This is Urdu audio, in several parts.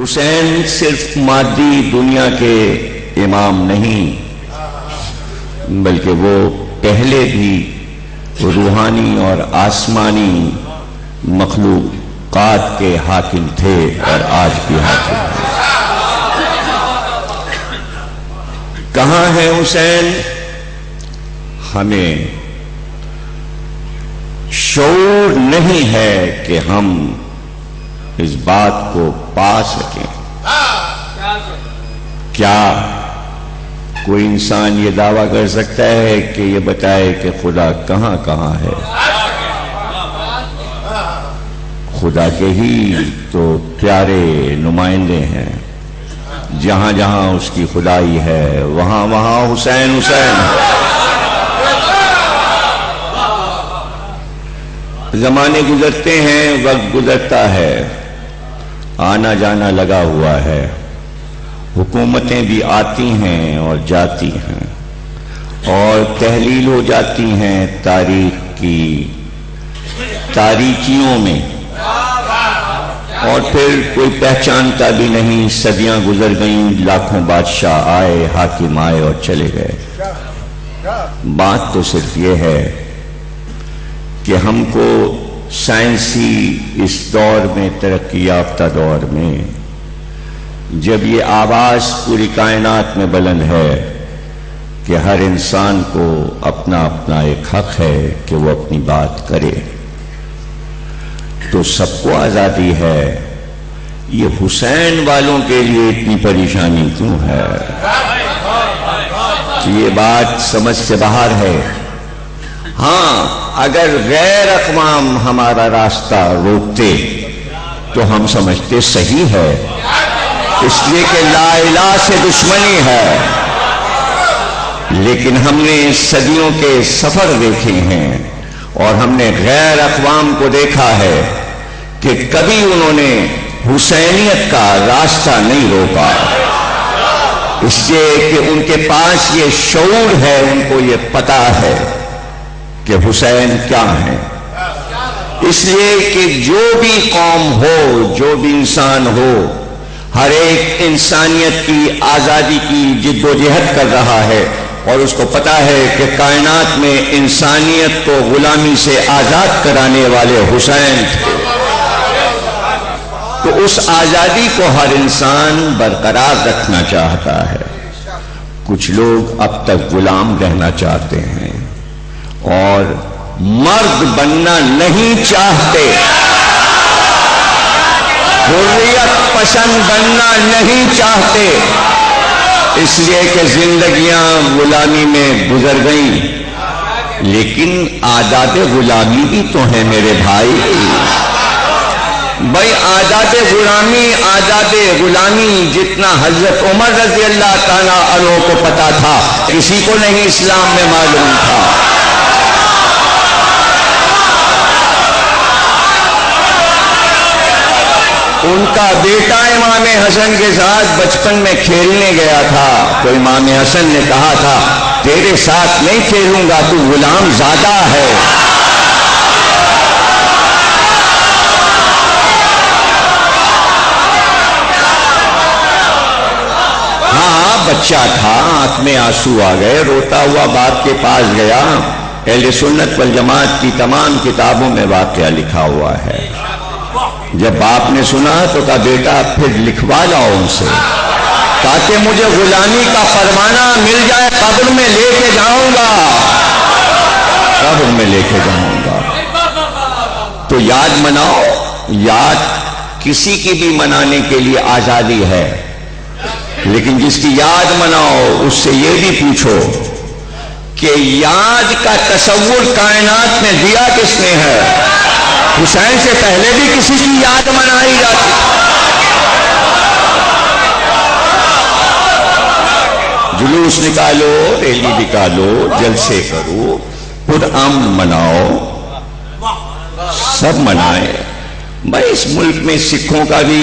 حسین صرف مادی دنیا کے امام نہیں بلکہ وہ پہلے بھی روحانی اور آسمانی مخلوقات کے حاکم تھے اور آج بھی حاکم ہیں۔ کہاں ہے حسین؟ ہمیں شعور نہیں ہے کہ ہم اس بات کو پا سکیں۔ کیا کوئی انسان یہ دعویٰ کر سکتا ہے کہ یہ بتائے کہ خدا کہاں کہاں ہے؟ خدا کے ہی تو پیارے نمائندے ہیں، جہاں جہاں اس کی خدائی ہے وہاں وہاں حسین حسین۔ زمانے گزرتے ہیں، وقت گزرتا ہے، آنا جانا لگا ہوا ہے، حکومتیں بھی آتی ہیں اور جاتی ہیں اور تحلیل ہو جاتی ہیں تاریخ کی تاریکیوں میں، اور پھر کوئی پہچانتا بھی نہیں۔ صدیاں گزر گئیں، لاکھوں بادشاہ آئے، حاکم آئے اور چلے گئے۔ بات تو صرف یہ ہے کہ ہم کو سائنسی اس دور میں، ترقی یافتہ دور میں، جب یہ آواز پوری کائنات میں بلند ہے کہ ہر انسان کو اپنا اپنا ایک حق ہے کہ وہ اپنی بات کرے، تو سب کو آزادی ہے، یہ حسین والوں کے لیے اتنی پریشانی کیوں ہے؟ یہ بات سمجھ سے باہر ہے۔ ہاں، اگر غیر اقوام ہمارا راستہ روکتے تو ہم سمجھتے صحیح ہے، اس لیے کہ لا الہ سے دشمنی ہے، لیکن ہم نے صدیوں کے سفر دیکھے ہیں اور ہم نے غیر اقوام کو دیکھا ہے کہ کبھی انہوں نے حسینیت کا راستہ نہیں روکا، اس لیے کہ ان کے پاس یہ شعور ہے، ان کو یہ پتا ہے کہ حسین کیا ہے۔ اس لیے کہ جو بھی قوم ہو، جو بھی انسان ہو، ہر ایک انسانیت کی آزادی کی جد و جہد کر رہا ہے، اور اس کو پتا ہے کہ کائنات میں انسانیت کو غلامی سے آزاد کرانے والے حسین تھے، تو اس آزادی کو ہر انسان برقرار رکھنا چاہتا ہے۔ کچھ لوگ اب تک غلام رہنا چاہتے ہیں اور مرد بننا نہیں چاہتے، حریت پسند بننا نہیں چاہتے، اس لیے کہ زندگیاں غلامی میں گزر گئیں۔ لیکن آزاد غلامی بھی تو ہے میرے بھائی، بھائی آزاد غلامی جتنا حضرت عمر رضی اللہ تعالیٰ عنہ کو پتا تھا، کسی کو نہیں اسلام میں معلوم تھا۔ ان کا بیٹا امام حسن کے ساتھ بچپن میں کھیلنے گیا تھا، تو امام حسن نے کہا تھا تیرے ساتھ نہیں کھیلوں گا، تو غلام زادہ ہے۔ ہاں، بچہ تھا، آنکھ میں آنسو آ گئے، روتا ہوا باپ کے پاس گیا۔ اہل سنت والجماعت کی تمام کتابوں میں واقعہ لکھا ہوا ہے۔ جب باپ نے سنا تو کہا بیٹا پھر لکھوا لاؤ ان سے، تاکہ مجھے غلامی کا فرمانہ مل جائے، قبر میں لے کے جاؤں گا، قبر میں لے کے جاؤں گا۔ تو یاد مناؤ، یاد کسی کی بھی منانے کے لیے آزادی ہے، لیکن جس کی یاد مناؤ اس سے یہ بھی پوچھو کہ یاد کا تصور کائنات میں دیا کس نے ہے؟ حسین سے پہلے بھی کسی کی یاد منائی جاتی، جلوس نکالو، ریلی نکالو، جلسے کرو، خود امن مناؤ، سب منائیں۔ بھائی اس ملک میں سکھوں کا بھی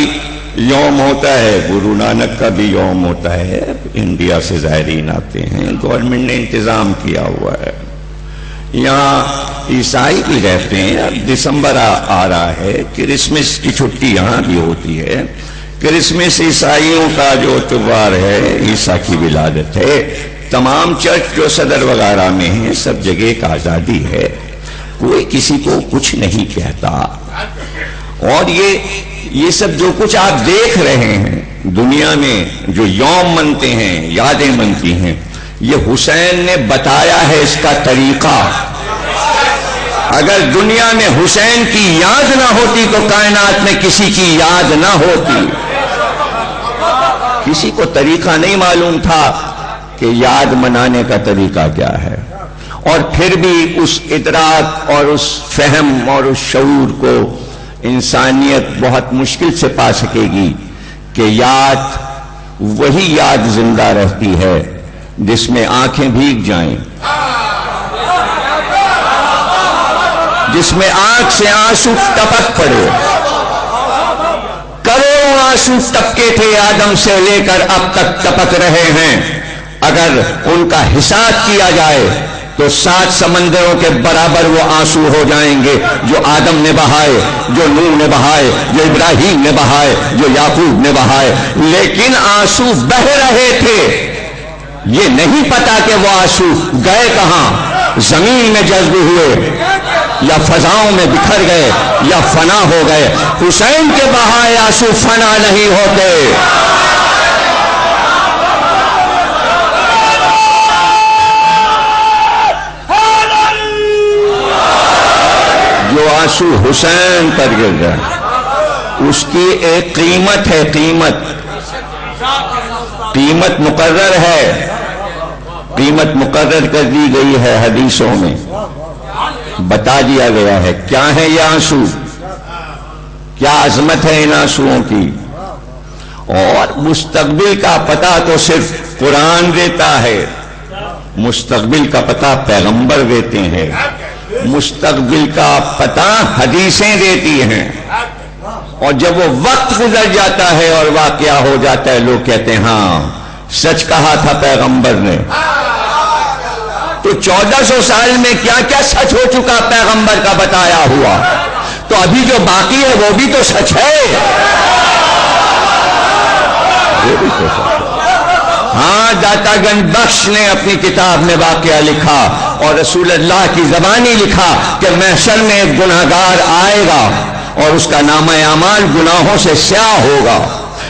یوم ہوتا ہے، گرو نانک کا بھی یوم ہوتا ہے، انڈیا سے زائرین آتے ہیں، گورنمنٹ نے انتظام کیا ہوا ہے۔ یہاں عیسائی بھی رہتے ہیں، اب دسمبر آ رہا ہے، کرسمس کی چھٹی یہاں بھی ہوتی ہے، کرسمس عیسائیوں کا جو تہوار ہے، عیسیٰ کی ولادت ہے، تمام چرچ جو صدر وغیرہ میں ہیں سب جگہ ایک آزادی ہے، کوئی کسی کو کچھ نہیں کہتا۔ اور یہ سب جو کچھ آپ دیکھ رہے ہیں دنیا میں، جو یوم منتے ہیں، یادیں منتی ہیں، یہ حسین نے بتایا ہے اس کا طریقہ۔ اگر دنیا میں حسین کی یاد نہ ہوتی تو کائنات میں کسی کی یاد نہ ہوتی۔ کسی کو طریقہ نہیں معلوم تھا کہ یاد منانے کا طریقہ کیا ہے، اور پھر بھی اس ادراک اور اس فہم اور اس شعور کو انسانیت بہت مشکل سے پا سکے گی کہ یاد وہی یاد زندہ رہتی ہے جس میں آنکھیں بھیگ جائیں، جس میں آنکھ سے آنسو ٹپک پڑے۔ کروڑوں آنسو ٹپکے تھے آدم سے لے کر اب تک ٹپک رہے ہیں، اگر ان کا حساب کیا جائے تو 7 سمندروں کے برابر وہ آنسو ہو جائیں گے جو آدم نے بہائے، جو نوح نے بہائے، جو ابراہیم نے بہائے، جو یعقوب نے بہائے۔ لیکن آنسو بہ رہے تھے، یہ نہیں پتا کہ وہ آنسو گئے کہاں، زمین میں جذب ہوئے یا فضاؤں میں بکھر گئے یا فنا ہو گئے۔ حسین کے بہائے آنسو فنا نہیں ہوتے۔ جو آنسو حسین پر گر گئے اس کی ایک قیمت ہے، قیمت مقرر ہے، قیمت مقرر کر دی گئی ہے، حدیثوں میں بتا دیا گیا ہے کیا ہے یہ آنسو، کیا عظمت ہے ان آنسوؤں کی۔ اور مستقبل کا پتہ تو صرف قرآن دیتا ہے، مستقبل کا پتہ پیغمبر دیتے ہیں، مستقبل کا پتہ حدیثیں دیتی ہیں۔ اور جب وہ وقت گزر جاتا ہے اور واقعہ ہو جاتا ہے، لوگ کہتے ہیں ہاں سچ کہا تھا پیغمبر نے۔ تو 1400 سال میں کیا کیا سچ ہو چکا پیغمبر کا بتایا ہوا، تو ابھی جو باقی ہے وہ بھی تو سچ ہے۔ ہاں داتا گنج بخش نے اپنی کتاب میں واقعہ لکھا اور رسول اللہ کی زبانی لکھا کہ محشر میں ایک گناہگار آئے گا اور اس کا نامہ اعمال گناہوں سے سیاہ ہوگا،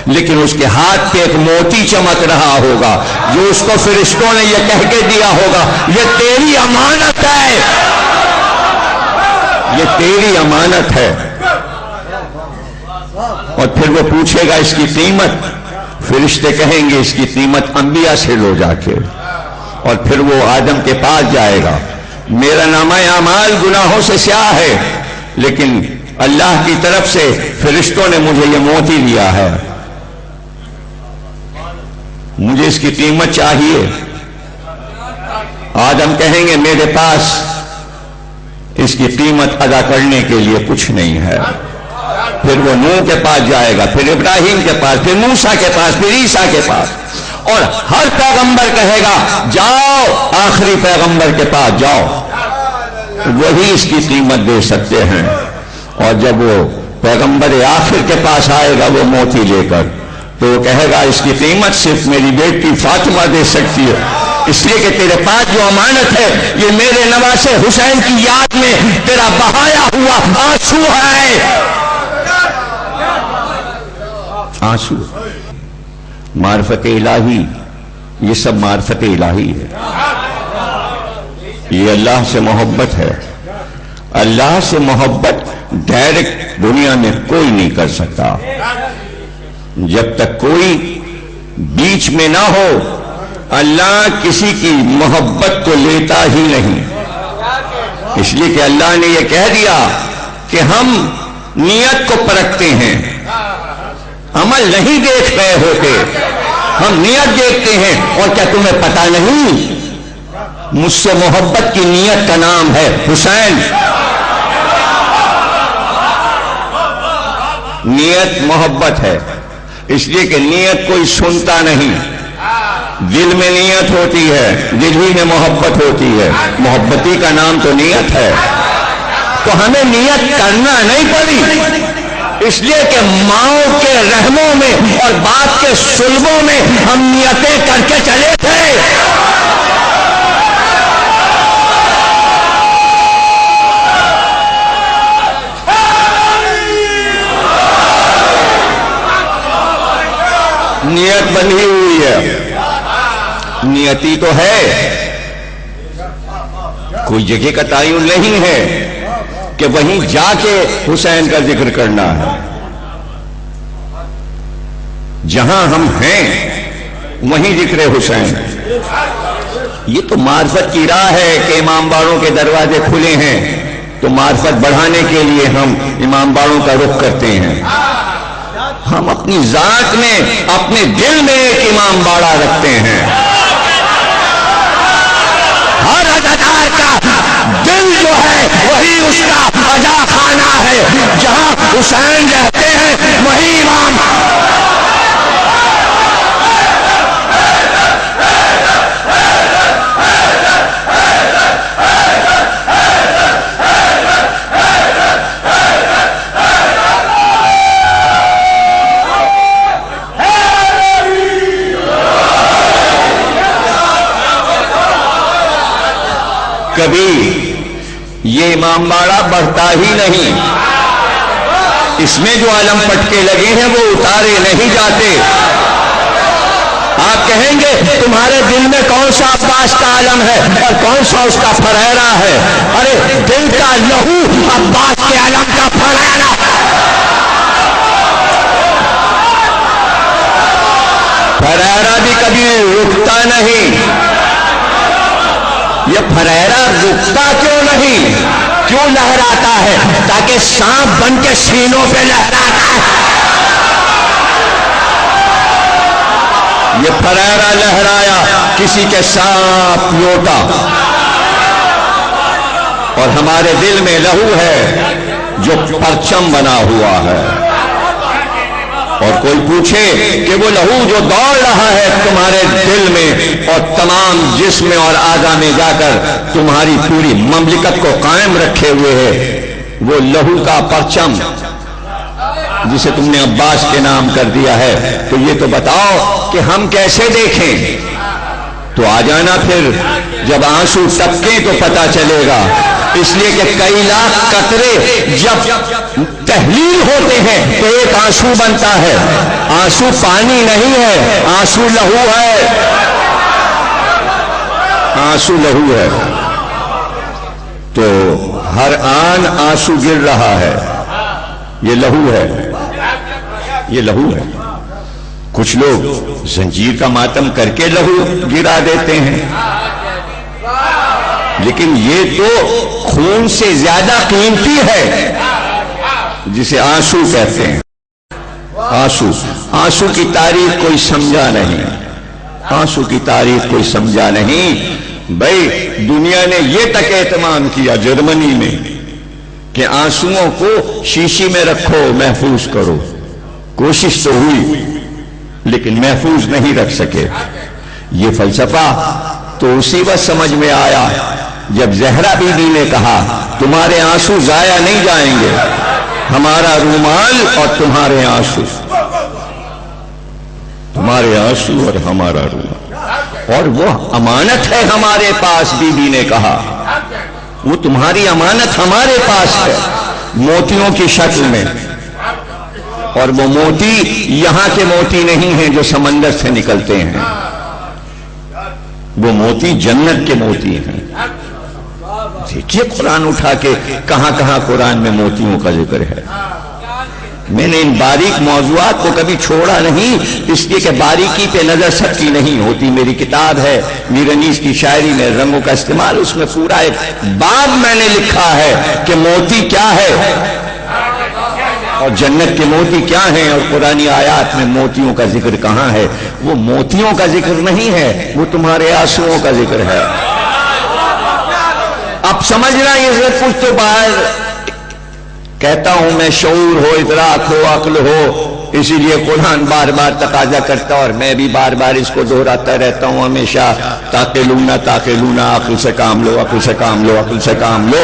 لیکن اس کے ہاتھ پہ ایک موتی چمک رہا ہوگا جو اس کو فرشتوں نے یہ کہہ کے دیا ہوگا یہ تیری امانت ہے، یہ تیری امانت ہے۔ اور پھر وہ پوچھے گا اس کی قیمت، فرشتے کہیں گے اس کی قیمت انبیاء سے لو جا کے، اور پھر وہ آدم کے پاس جائے گا، میرا نامہ اعمال گناہوں سے سیاہ ہے لیکن اللہ کی طرف سے فرشتوں نے مجھے یہ موتی دیا ہے، مجھے اس کی قیمت چاہیے۔ آدم کہیں گے میرے پاس اس کی قیمت ادا کرنے کے لیے کچھ نہیں ہے۔ پھر وہ نوح کے پاس جائے گا، پھر ابراہیم کے پاس، پھر موسیٰ کے پاس، پھر عیسیٰ کے پاس، اور ہر پیغمبر کہے گا جاؤ آخری پیغمبر کے پاس جاؤ، وہی اس کی قیمت دے سکتے ہیں۔ اور جب وہ پیغمبر آخر کے پاس آئے گا وہ موتی لے کر، تو وہ کہے گا اس کی قیمت صرف میری بیٹی فاطمہ دے سکتی ہے، اس لیے کہ تیرے پاس جو امانت ہے یہ میرے نواسے حسین کی یاد میں تیرا بہایا ہوا آنسو ہے۔ آنسو معرفت الہی، یہ سب معرفت الہی ہے، یہ اللہ سے محبت ہے۔ اللہ سے محبت ڈائریکٹ دنیا میں کوئی نہیں کر سکتا، جب تک کوئی بیچ میں نہ ہو اللہ کسی کی محبت کو لیتا ہی نہیں، اس لیے کہ اللہ نے یہ کہہ دیا کہ ہم نیت کو پرکھتے ہیں، عمل نہیں دیکھ رہے ہوتے، ہم نیت دیکھتے ہیں۔ اور کیا تمہیں پتا نہیں مجھ سے محبت کی نیت کا نام ہے حسین؟ نیت محبت ہے، اس لیے کہ نیت کوئی سنتا نہیں، دل میں نیت ہوتی ہے، دل ہی میں محبت ہوتی ہے، محبتی کا نام تو نیت ہے۔ تو ہمیں نیت کرنا نہیں پڑی، اس لیے کہ ماؤں کے رحموں میں اور باپ کے سلبوں میں ہم نیتیں کر کے چلے تھے. نیت بنی ہوئی ہے, نیتی تو ہے, کوئی جگہ کا تعین نہیں ہے کہ وہیں جا کے حسین کا ذکر کرنا ہے. جہاں ہم ہیں وہیں ذکر حسین. یہ تو معرفت کی راہ ہے کہ امام باڑوں کے دروازے کھلے ہیں, تو معرفت بڑھانے کے لیے ہم امام باڑوں کا رخ کرتے ہیں. ہم اپنی ذات میں, اپنے دل میں ایک امام باڑہ رکھتے ہیں. ہر اداکار کا دل جو ہے وہی اس کا ادا خانہ ہے. جہاں حسین رہتے ہیں وہی امام. کبھی یہ امام باڑہ بڑھتا ہی نہیں, اس میں جو علم پٹکے لگے ہیں وہ اتارے نہیں جاتے. آپ کہیں گے تمہارے دل میں کون سا عباس کا علم ہے اور کون سا اس کا فریرہ ہے. ارے دل کا لہو عباس کے علم کا فریرہ. فریرہ بھی کبھی رکتا نہیں. یہ فریرہ رکتا کیوں نہیں, کیوں لہراتا ہے؟ تاکہ سانپ بن کے سینوں پہ لہراتا ہے. یہ فریرہ لہرایا, کسی کے سانپ لوٹا. اور ہمارے دل میں لہو ہے جو پرچم بنا ہوا ہے. اور کوئی پوچھے کہ وہ لہو جو دوڑ رہا ہے تمہارے دل میں اور تمام جسم اور اعضاء میں جا کر تمہاری پوری مملکت کو قائم رکھے ہوئے ہے, وہ لہو کا پرچم جسے تم نے عباس کے نام کر دیا ہے, تو یہ تو بتاؤ کہ ہم کیسے دیکھیں. تو آ جانا پھر, جب آنسو ٹپکیں تو پتا چلے گا. اس لیے کہ کئی لاکھ قطرے جب تحلیل ہوتے ہیں تو ایک آنسو بنتا ہے. آنسو پانی نہیں ہے, آنسو لہو ہے. آنسو لہو ہے. تو ہر آن آنسو گر رہا ہے, یہ لہو ہے, یہ لہو ہے. کچھ لوگ زنجیر کا ماتم کر کے لہو گرا دیتے ہیں, لیکن یہ تو خون سے زیادہ قیمتی ہے جسے آنسو کہتے ہیں. آنسو, آنسو کی تاریخ کوئی سمجھا نہیں, آنسو کی تاریخ کوئی سمجھا نہیں. بھائی دنیا نے یہ تک اہتمام کیا جرمنی میں کہ آنسوؤں کو شیشی میں رکھو, محفوظ کرو. کوشش تو ہوئی لیکن محفوظ نہیں رکھ سکے. یہ فلسفہ تو اسی وقت سمجھ میں آیا جب زہرا بی بی نے کہا تمہارے آنسو ضائع نہیں جائیں گے, ہمارا رومال اور تمہارے آنسو, تمہارے آنسو اور ہمارا رومال, اور وہ امانت ہے ہمارے پاس. بی بی نے کہا وہ تمہاری امانت ہمارے پاس ہے, موتیوں کی شکل میں. اور وہ موتی یہاں کے موتی نہیں ہیں جو سمندر سے نکلتے ہیں, وہ موتی جنت کے موتی ہیں. دیکھیے قرآن اٹھا کے کہاں کہاں قرآن میں موتیوں کا ذکر ہے. میں نے ان باریک موضوعات کو کبھی چھوڑا نہیں, اس لیے کہ باریکی پہ نظر سب کی نہیں ہوتی. میری کتاب ہے میر انیس کی شاعری میں رنگوں کا استعمال, اس میں پورا ایک باب میں نے لکھا ہے کہ موتی کیا ہے اور جنت کے موتی کیا ہیں, اور قرآنی آیات میں موتیوں کا ذکر کہاں ہے. وہ موتیوں کا ذکر نہیں ہے, وہ تمہارے آنسوؤں کا ذکر ہے. اب سمجھنا یہ سب کچھ تو باہر کہتا ہوں میں, شعور ہو, ادراک ہو, عقل ہو, اسی لیے قرآن بار بار تقاضا کرتا اور میں بھی بار بار اس کو دہراتا رہتا ہوں ہمیشہ. تاقلون تاقلون, عقل سے کام لو, عقل سے کام لو, عقل سے کام لو.